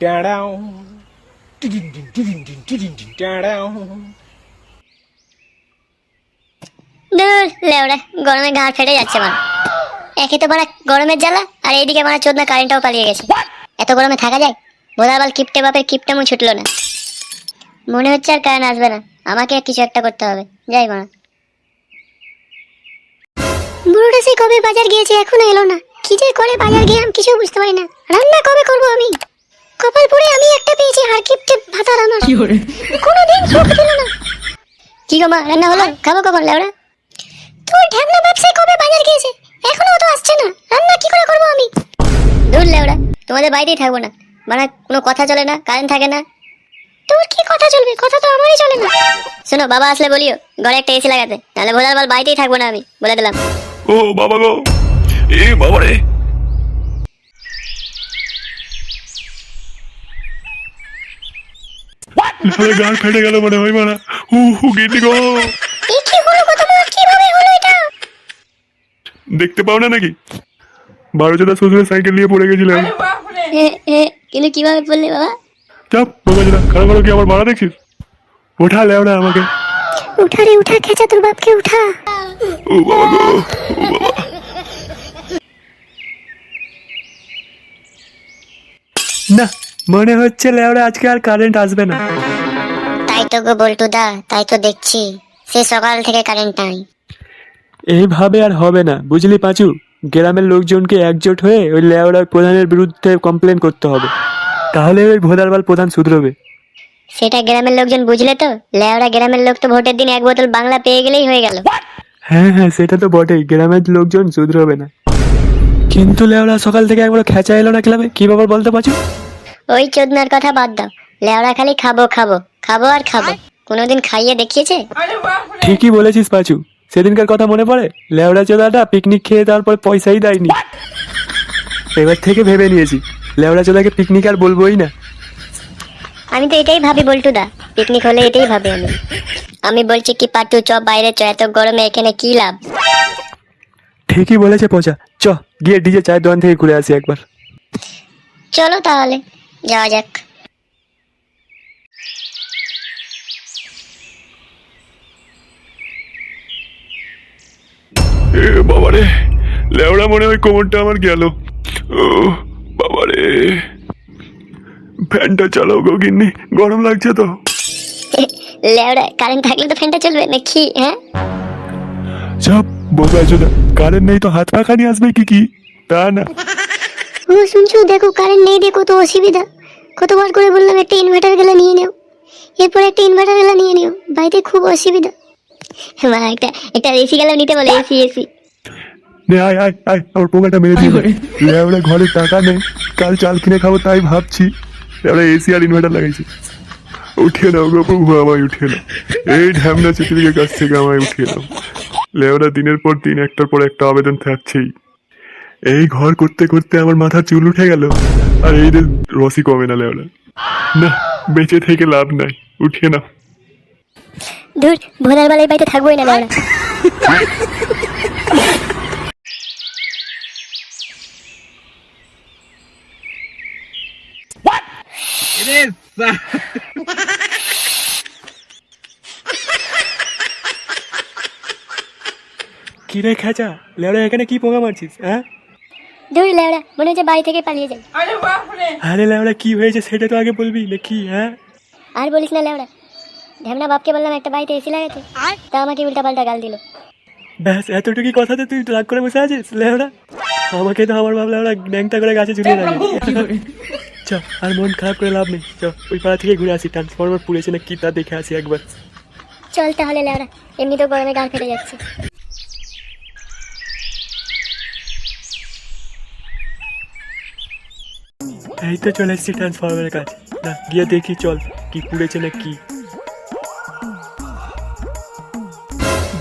লেওড়া গরমে ঘাড় ফেটে যাচ্ছে আমার। একে তো বড় গরমের জ্বালা, আর এইদিকে আমার চোদনা কারেন্টটাও পালিয়ে গেছে। এত গরমে থাকা যায়? ভোদাবাল কিপটে বাপের কিপটামও ছুটলো না। মনে হচ্ছে আর কারেন্ট আসবে না, আমাকে কিছু একটা করতে হবে। যাই মা। বুড়োটা সে কবে বাজার গিয়েছে এখনো এলো না। কি যে করে বাজার গিয়ে আমি কিছু বুঝতে পারি না। রান্না কবে করবো আমি? কপাল পুড়ে আমি একটা পেয়েছি আর কিপটে ভাতার আমার কোনোদিন সুখ দিল না। কি গো মা, রান্না হলো? খাবো কখন লেওড়া? তোর ঢ্যামনা ব্যবসায়ী কবে বাজার গিয়েছে এখনো তো আসছে না। রান্না কি করে করবো আমি? দূর লেওড়া, তোমাদের বাড়িতেই থাকবো না। মানে কোনো কথা চলে না, কারেন্ট থাকে না। তোর কি কথা চলবে? কথা তো আমারই চলে না। শোনো, বাবা আসলে বলিও ঘরে একটা এসি লাগাতে, তাহলে ভোলার বাল বাড়িতেই থাকবো না আমি, বলে দিলাম। ও বাবা গো, এ বাবা রে। গাড় ফেটে গেল মনে হয় মারা। গিন্নি গো, এই কি হলো? কত বড় কিভাবে হলো এটা? দেখতে পাও না নাকি? 12 শ্বশুরের সাইকেল নিয়ে পড়ে গেছিলাম। কিন্তু কিভাবে বললি বাবা? চাপ বাবা, যেটা খারাপ কি আমার মারা দেখছিস? ওঠা লেওড়া আমাকে। উঠা রে উঠা, খেচা তোর বাপকে উঠা। ও বাবা গো, ও বাবা। না, মনে হচ্ছে লেওড়া আজকে আর কারেন্ট আসবে না। তাই তো গো বল্টুদা, তাই তো দেখছি সে সকাল থেকে কারেন্ট নাই। এইভাবে আর হবে না, বুঝলি পাঁচু? গ্রামের লোকজনকে একজোট হয়ে ওই লেওড়ার প্রধানের বিরুদ্ধে কমপ্লেন করতে হবে, তাহলে ওই ভোদারবাল প্রধান শুধরবে। সেটা গ্রামের লোকজন বুঝলে তো? লেওড়া গ্রামের লোক তো ভোটের দিন এক বোতল বাংলা পেয়ে গেলেই হয়ে গেল। হ্যাঁ হ্যাঁ, সেটা তো বটেই, গ্রামের লোকজন শুধরবে না। কিন্তু লেওড়া সকাল থেকে একবার খেঁচা এলো না ক্লাবে, কি ব্যাপার বলতে পারছো? ওই চোদনার কথা বাদ দাও, লেওড়া খালি খাবো খাবো খাবো আর খাবো। কোনোদিন খাইয়ে দেখিয়েছে? ঠিকই বলেছিস পাঁচু, সেদিনকার কথা মনে পড়ে? লেওড়া চোদাটা পিকনিক খেয়ে তারপর পয়সাই দেয়নি। এবার থেকে ভেবে নিয়েছি লেওড়া চোদাকে পিকনিক আর বলবোই না। আমি তো এটাই ভাবি বল্টুদা, পিকনিক হলে এটাই ভাবি আমি। আমি বলছি কি পাটু, চ বাইরে চ, এত গরমে এখানে কি লাভ? ঠিকই বলেছে পচা, চ গিয়ে ডিজে চায়ের দোকান থেকে ঘুরে আসি একবার। চলো তাহলে যাওয়া যাক। এ বাবারে, লেওড়া মনে হয় কোমরটা আমার গেল। ও বাবারে, ফ্যানটা চালাও গো গিন্নি, গরম লাগছে তো। লেওড়া কারেন্ট থাকলে তো ফ্যানটা চলবে নাকি? হ্যাঁ সব বোকা চোদা, কারেন্ট নেই তো হাত পাখা নিয়ে আসবে কি তা না। ও শুনছো, দেখো কারেন্ট নেই, দেখো তো অসুবিধা। কতবার করে বললাম একটা ইনভার্টার গেলা নিয়ে নাও, এরপর একটা ইনভার্টার গেলা নিয়ে নিও, বাড়িতে খুব অসুবিধা। মা একটা একটা এসি গেলা নিতে বলে, এসি এসি। নে আয় আয় আয়, আমার পোকাটা মেরে দিয়ে লেওড়া ঘরে টাকা নেই, কাল চাল কিনে খাবো তাই ভাবছি। লেওড়া এসি আর ইনভার্টার লাগাইছি। উঠিয়ে নাও গো প্রভু, আমায় উঠিয়ে নাও, এই ঢ্যামনা চিত্রিকের কাছ থেকে আমায় উঠিয়ে নাও। লেওড়া দিনের পর দিন একটার পর একটা আবেদন থাকছেই। এই ঘর করতে করতে আমার মাথা চুল উঠে গেল, আর এই রসি কমে না লেওড়া। না, বেঁচে থেকে লাভ নাই, উঠিয়ে নাও। ধুর, ভোলার বালাই বাড়িতে থাকবোই না লেওড়া। কি রে খেচা, লেওড়া এখানে কি পোঙা মারছিস? হ্যাঁ ধুর লেওড়া, মনে হচ্ছে বাড়ি থেকে পালিয়ে যাই। আরে লেওড়া কি হয়েছে সেটা তো আগে বলবি নাকি? হ্যাঁ আর বলিস না লেওড়া, ঢ্যামনা বাপকে বললাম একটা বাড়িতে এসি লাগাতে, তা আমাকে উল্টা পাল্টা গাল দিল। ব্যাস এতটুকু কথাতে তুই রাগ করে বসে আছিস লেওড়া? আমাকে তো আমার ভাবলে ওরা ন্যাংটা করে গাছে ঝুলিয়ে রাখবে। চ, আর মন খারাপ করে লাভ নেই, চ ওই পাড়া থেকে ঘুরে আসি, ট্রান্সফরমার পুড়েছে না কি তা দেখে আসি একবার। চল তাহলে লেওড়া, এমনি তো গরমে গাল ফেটে যাচ্ছে। এই তো চলে এসেছি ট্রান্সফরমারের কাছে, না গিয়ে দেখি চল কি পুড়েছে না কি।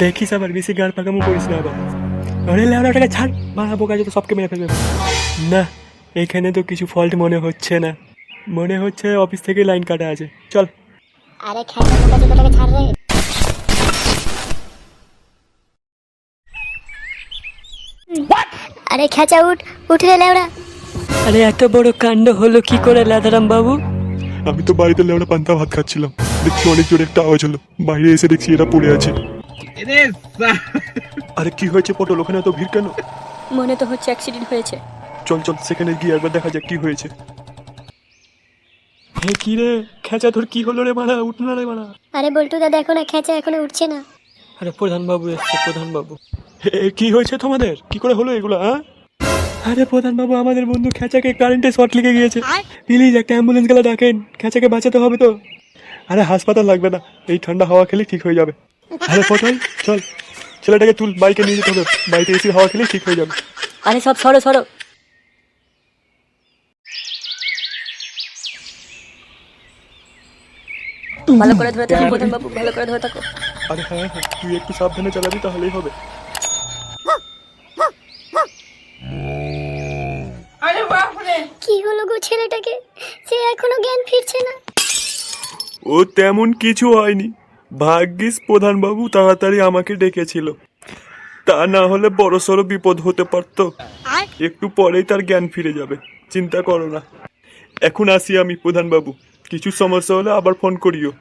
দেখিস আবার বেশি গাড় পাকামো করিস না আবার। আরে লেওড়া ওটাকে ছাড়, বাড়াবো কাজে তো সবকে মেরে ফেলবে। না, এখানে তো কিছু ফল্ট মনে হচ্ছে না, মনে হচ্ছে অফিস থেকে লাইন কাটা আছে। চল। আরে খেলা কাছে তোটাকে ছাড় রে। আরে খেচা উঠ, উঠ রে লেওড়া। আরে এত বড় কাণ্ড হলো কি করে লাদারাম বাবু? আমি তো বাড়িতে লেবড়া পান্তা ভাত খাচ্ছিলাম, দেখছি অনেক জোরে একটা আওয়াজ হলো, বাইরে এসে দেখছি এরা পড়ে আছে। আরে কি হয়েছে পটল, ওখানে এত ভিড় কেন? মনে তো হচ্ছে অ্যাক্সিডেন্ট হয়েছে। চল চল সেখানে গিয়ে একবার দেখা যাক কি হয়েছে। হে কি রে খেঁচা, তোর কি হলো রে মারা, উঠ না রে মারা। আরে বল্টু দা দেখো না, খেঁচা এখনো উঠছে না। আরে প্রধান বাবু এসছে, প্রধান বাবু। হে কি হয়েছে তোমাদের, কি করে হলো এগুলো? হ্যাঁ আরে প্রধান বাবু, আমাদের বন্ধু খেঁচাকে কারেন্টে শর্ট লেগে গিয়েছে। প্লিজ একটা অ্যাম্বুলেন্স গেলে ডাকেন, খেঁচাকে বাঁচাতে হবে তো। আরে হাসপাতাল লাগবে না, এই ঠান্ডা হাওয়া খেলে ঠিক হয়ে যাবে। আরে পটল চল, ছেলেটাকে তুল, বাইকে নিয়ে যেতে হবে, বাড়িতে এসে হাওয়া খেলে ঠিক হয়ে যাবে। আরে সব সরো সরো। ভালো করে ধরে থাকো প্রধান বাবু, ভালো করে ধরে থাকো। আরে হ্যাঁ হ্যাঁ, তুই একটু সাবধানে চালাবি তাহলেই হবে। কি হলো গো ছেলেটাকে, সে এখনো জ্ঞান ফিরছে না। ও তেমন কিছু হয়নি, ভাগ্যিস প্রধানবাবু তাড়াতাড়ি আমাকে ডেকেছিল, তা না হলে বড়সড় বিপদ হতে পারতো। একটু পরেই তার জ্ঞান ফিরে যাবে, চিন্তা করো না। এখন আসি আমি প্রধানবাবু, কিছু সমস্যা হলে আবার ফোন করিও।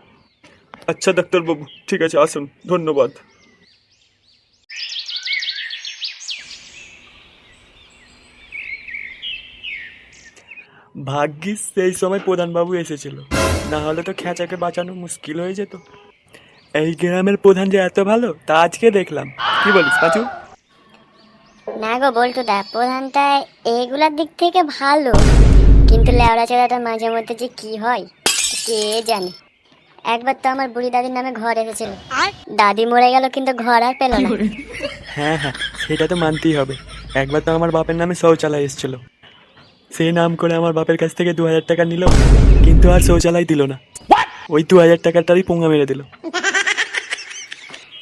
আচ্ছা ডাক্তারবাবু, ঠিক আছে আসুন, ধন্যবাদ। ভাগ্যিস সেই সময় প্রধানবাবু এসেছিল, না হলে তো খেঁচাকে বাঁচানো মুশকিল হয়ে যেত। এই গ্রামের প্রধান যে এত ভালো তা আজকে দেখলাম। কি বলিস পাঁচু? না গো বল্টু দা, প্রধানটা এইগুলার দিক থেকে ভালো, কিন্তু লেওড়া চেলাটা মাঝে মধ্যে যে কি হয় কে জানে। একবার তো আমার বুড়ি দাদির নামে ঘর এসেছিল, দাদি মরে গেল কিন্তু ঘর আর পেল না। হ্যাঁ হ্যাঁ, সেটা তো মানতেই হবে। একবার তো আমার বাপের নামে শৌচালয় এসেছিল, সেই নাম করে আমার বাপের কাছ থেকে 2000 টাকা নিল, কিন্তু আর শৌচালয় দিল না। ওই 2000 টাকাটারই পোঙা মেরে দিল।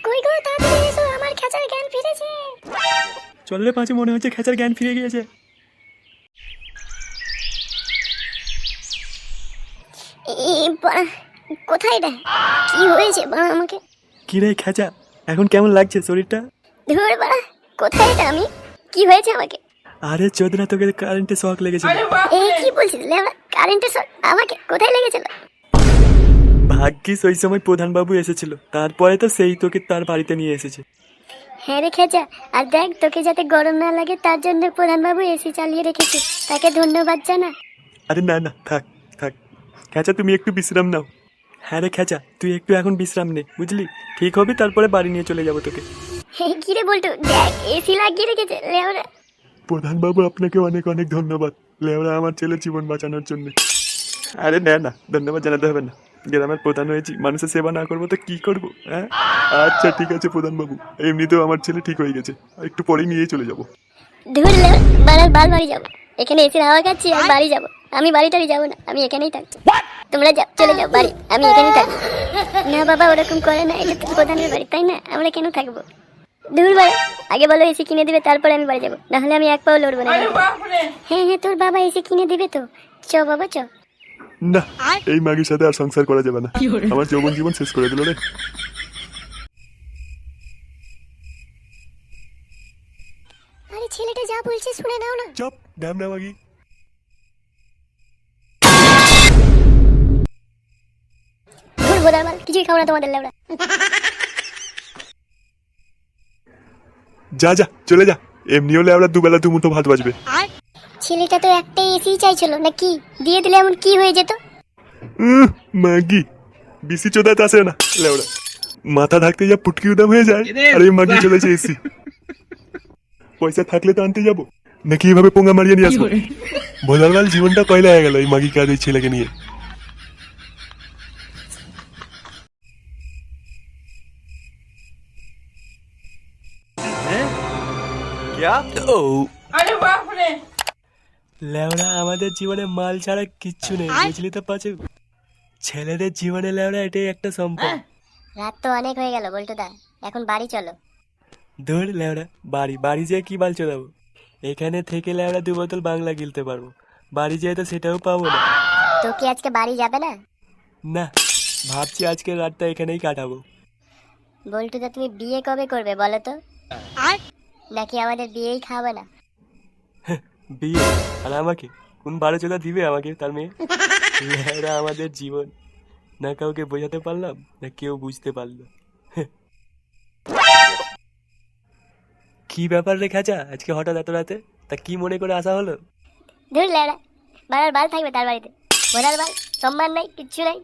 কই গো তাড়াতাড়ি এসো, আমার খেঁচার জ্ঞান ফিরেছে। চললে পাঁচু, মনে হচ্ছে খেঁচার জ্ঞান ফিরে গিয়েছে। কোথায় রে, কি হয়েছে বাড়া আমাকে? কি রে খেঁচা, এখন কেমন লাগছে শরীরটা? ধুর বাড়া, কোথায় এটা আমি, কি হয়েছে আমাকে? আরে চোদনা, তোকে কারেন্টে শক লেগেছিল। এই কি বলছিস লেওড়া, কারেন্টের শক আমাকে কোথায় লেগেছিল? ভাগ্যিস ওই সময় প্রধানবাবু এসেছিল, তারপরে তো সেই তোকে তার বাড়িতে নিয়ে এসেছে। হ্যাঁ রে খেঁচা, আর দেখ তোকে যাতে গরম না লাগে তার জন্য প্রধানবাবু এসি চালিয়ে রেখেছে, তাকে ধন্যবাদ জানা। আরে না না, থাক থাক, খেঁচা তুমি একটু বিশ্রাম নাও। হ্যাঁ রে খেঁচা, তুই একটু এখন বিশ্রাম নে, বুঝলি? ঠিক হবে, তারপরে বাড়ি নিয়ে চলে যাবো তোকে। কি রে বলটু, দেখ এসি লাগিয়ে রেখেছে লেওড়া। প্রধানবাবু আপনাকে অনেক অনেক ধন্যবাদ, লেওরা আমার ছেলের জীবন বাঁচানোর জন্য। আরে না না, ধন্যবাদ জানাতে হবে না, গ্রামের প্রধান হয়েছি, মানুষের সেবা না করবো তো কি করবো? হ্যাঁ আচ্ছা ঠিক আছে প্রধানবাবু, এমনিতেও আমার ছেলে ঠিক হয়ে গেছে, একটু পরেই নিয়ে চলে যাবো। ধুর লেওড়া, বাড়ার বাল বাড়ি যাবো, এখানে এসির হাওয়া খাচ্ছি আর বাড়ি যাবো? আমি বাড়ি টাড়ি যাবো না, আমি এখানেই থাকবো। তোমরা যাও, চলে যাও বাড়ি, আমি এখানেই থাকবো। না বাবা, ওরকম করে না, এটা তো প্রধানের বাড়ি, তাই না? আমরা কেন থাকবো? দূর বাড়ি, আগে বলো এসি কিনে দিবে, তারপরে আমি বাড়ি যাবো, না হলে আমি এক পাও লড়বো না। হ্যাঁ হ্যাঁ, তোর বাবা এসি কিনে দিবে তো, চ বাবা চ। না, এই মাগির সাথে আর সংসার করা যাবে না, আমার যৌবন জীবন শেষ করে দিল রে। আরে ছেলেটা যা বলছে শুনে নাও না। চপ ড্যামরা মাগি। ধুর বোধার বাল, কিছুই খাবো না তোমাদের লেওড়া। যা যা চলে যা, এমনি হলে আমরা দুবেলা দুমুঠো ভাত বাজবে। ছেলেটা তো একটাই এসি চাইছিল নাকি, দিয়ে দিলে এমন কি হয়ে যেত? মাগি বিসি চোদাতে আসে না লেওড়া, মাথা ঢাকতে যা পুটকি উদাম হয়ে যায়, আর এই মাগি চলেছে এসি। পয়সা থাকলে তো আনতে যাবো, নাকি এভাবে পোঙা মারিয়ে নিয়ে আসবো? বোঝার বাল, জীবনটা কয়লা হয়ে গেল এই মাগিকে আর এই ছেলেকে নিয়ে। লেওড়া, আমাদের জীবনে মাল ছাড়া কিচ্ছু নেই, বুঝলি তো পাঁচু? ছেলেদের জীবনে লেওড়া এটাই একটা সম্পদ। রাত তো অনেক হয়ে গেল বল্টু দা, এখন বাড়ি চলো। ধর লেওড়া, বাড়ি বাড়ি যেয়ে কি বাল চোদাবো? এখানে থেকে লেওড়া 2 বোতল বাংলা গিলতে পারবো, বাড়ি যেয়ে তো সেটাও পাবো না। তো কি আজকে বাড়ি যাবে না? না, ভাবছি আজকের রাতটা এখানেই কাটাবো। বল্টু দা, তুমি বিয়ে কবে করবে বলো তো? নাকি আমাদের বিয়েই খাবে না? বিয়ে? আর আমাকে কোন 12 দিবে আমাকে তার মেয়ে? লেওড়া আমাদের জীবন না কাউকে বোঝাতে পারলাম না কেউ বুঝতে পারলো। কি ব্যাপার রে খাঁচা, আজকে হঠাৎ এত রাতে? তা কি মনে করে আসা হলো? ধুর লেওড়া, বাড়ার বাল থাকবে তার বাড়িতে, ভোদার বাল, সম্মান নাই, কিচ্ছু নাই।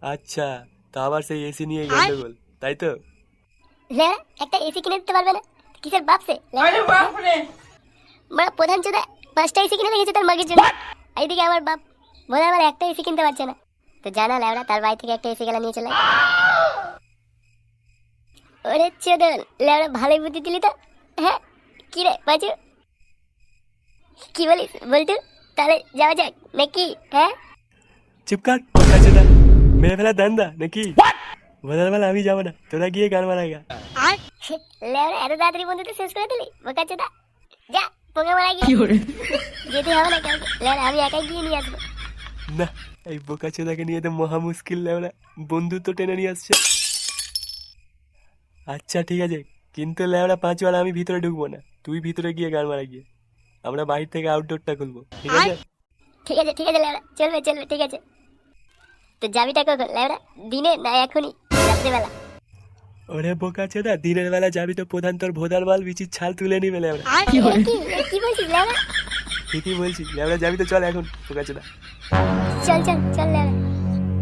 আচ্ছা, তা আবার সেই এসি নিয়ে গন্ডগোল, তাই তো? লেওড়া একটা এসি কিনে দিতে পারবে না? কিসের বাপ সে? মানে প্রধান চোদা 5টা এসি কিনে রেখেছে তার মাগের জন্য, এইদিকে আমার বাপ ভোদার বাল একটা এসি কিনতে পারছে না। তো জানা লেওড়া তার বাড়ি থেকে একটা এসি গেলা নিয়ে চলে। ওরে চোদন, লেওড়া ভালোই বুদ্ধি দিলি তো। হ্যাঁ কি রে বাজু, কি বলিস বলটু? তাহলে যাওয়া যাক নাকি? হ্যাঁ চুপকার বোকাচোদা, মেরে ফেলা দান্দা নাকি? বোঝার বেলা আমি যাবো না, তোরা গিয়ে গান মারাগা। লেওড়া এত তাড়াতাড়ি বন্ধুত্ব শেষ করে দিলি বোকাচোদা? যা পোঙা মারা গিয়ে, যেতে হবে না কাউকে, লেওড়া আমি একাই গিয়ে নিয়ে আসবো। না, এই বোকাচোদাকে নিয়ে তো মহা মুশকিল, লেওড়া বন্ধুত্ব টেনে নিয়ে আসছে। আচ্ছা ঠিক আছে, কিন্তু লেওড়া পাঁচওয়ালা আমি ভিতরে ঢুকবো না, তুই ভিতরে গিয়ে গান মারা গিয়ে, আমরা বাইরে থেকে আউটডোরটা খুলবো, ঠিক আছে? ঠিক আছে ঠিক আছে লেওড়া, চলবে চলবে, ঠিক আছে। তো যাবিটা কখন লেওড়া, দিনে না এখনই রাত্রেবেলা? ওরে বোকাচোদা, দিনের বেলা যাবি তো প্রধান তোর ভোদার বাল বিচির ছাল তুলে নিবে লেওড়া। কি বলছিস লেওড়া? ঠিকই বলছি, লেওড়া যাবি তো চল এখন বোকাচোদা। চল চল চল লেওড়া।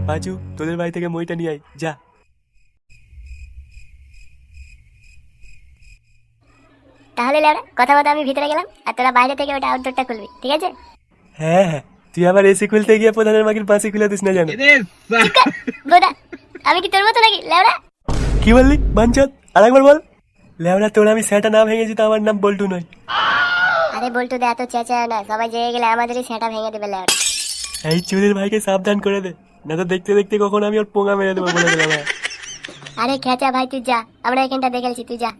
পাঁচু, তোদের বাড়ি থেকে মইটা নিয়ে আয়, যা। তাহলে লেওড়া কথা মতো আমি ভিতরে গেলাম, আর তোরা বাইরে থেকে ওটা আউটডোরটা খুলবি, ঠিক আছে? হ্যাঁ হ্যাঁ, তুই আবার এসি খুলতে গিয়ে প্রধানের মাগির পাশে খুলে দিস না জানো? বোদা, আমি কি তোর মতো নাকি লেওড়া? কি বললি বাঞ্চত, আরেকবার বল। লেওড়া তোর আমি সেটা নাম ভেঙেছি তো আমার নাম বল্টু নয়। আরে বলটু দে, এত চেঁচা না, সবাই জেগে গেলে আমাদেরই সেটা ভেঙে দেবে লেওড়া। এই চুরির ভাইকে সাবধান করে দে, না তো দেখতে দেখতে কখন আমি ওর পোঙা মেরে দেবো বলে দিলাম। আরে খেচা ভাই তুই যা, আমরা এখানটা দেখেছি, তুই যা।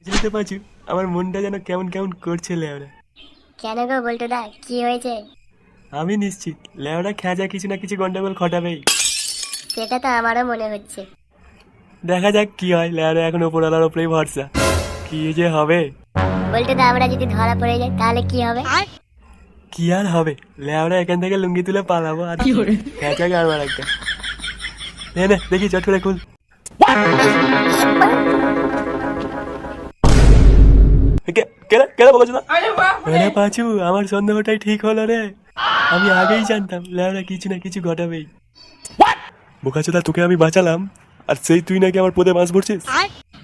বুঝতে পারছি, আমার মনটা যেন কেমন কেমন করছে লেওড়া। কেন গো বলটু দা, কি হয়েছে? আমি নিশ্চিত লেওড়া খেজা কিছু না কিছু গন্ডগোল ঘটাবেই। সেটা তো আমারও মনে হচ্ছে। দেখা যাক কি হয়, লেওড়া এখন ওপরওয়ালার ওপরেই ভরসা, কি যে হবে। বলটু দা, আমরা যদি ধরা পড়ে যাই তাহলে কি হবে? কি আর হবে, লেওড়া এখান থেকে লুঙ্গি তুলে পালাবো আর খেঁচা গাড় মার একটা। নে নে দেখি চট করে খুল। আরে পাঁচু, আমার সন্দেহটাই ঠিক হলো রে, আমি আগেই জানতাম লেওড়া কিছু না কিছু ঘটাবেই। বোকাচোদা, তোকে আমি বাঁচালাম আর সেই তুই নাকি আমার পদে মাছ ভরছিস।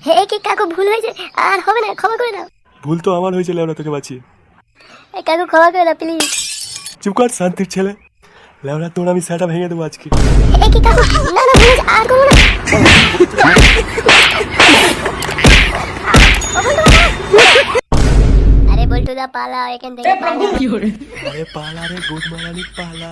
হে কি কাকু, ভুল হয়েছে, আর হবে না, ক্ষমা করে দাও। ভুল তো আমার হয়েছে লেওড়া তোকে বাঁচিয়ে। এই কাকু ক্ষমা করে দাও প্লিজ। চুপ কর শান্তির ছেলে, লেওড়া তোর আমি সেটা ভেঙে দেবো আজকে। এই কি কাকু, না না ভুল হয়েছে, আর করবো না। আরে বলটু দা পালা এখান থেকে, পালা। আরে পালা রে, গুড মারানি পালা।